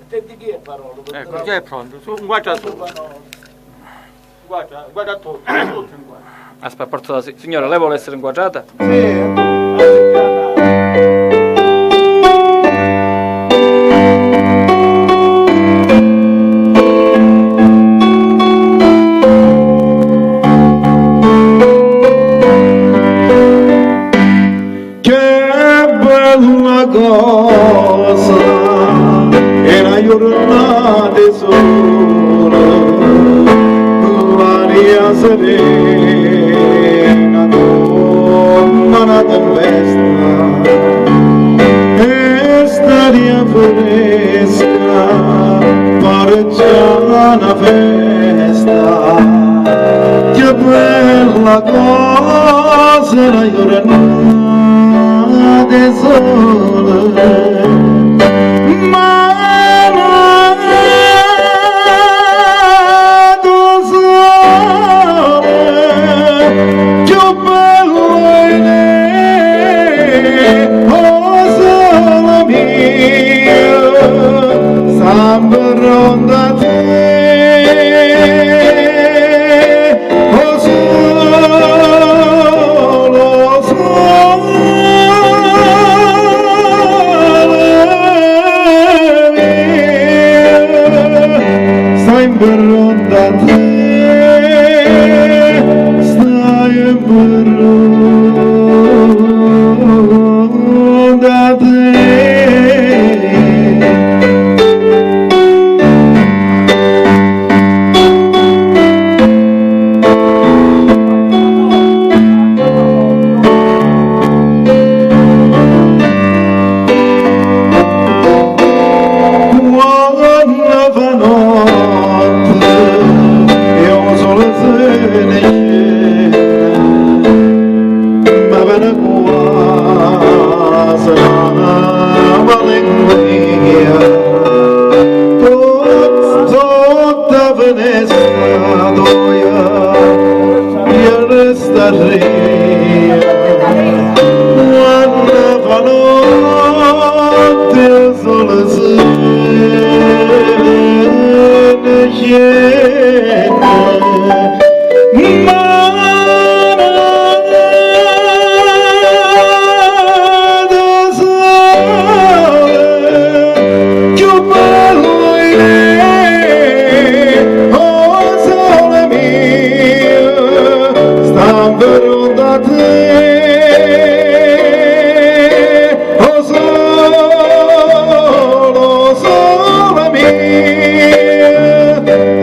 Senti chi è Parolo? Ecco, chi è pronto? Tu, guarda tu. Guarda tu, tutto in guarda. Aspetta, porto la signora, lei vuole essere inquadrata? Cosa è una giornata sola, l'aria serena come una tempesta, e staria fresca pare già una festa. Che bella cosa è una giornata sola, ronda te, oh solo, sole mio, stai in ronda te, stai in ronda te.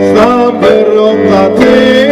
Sta per te.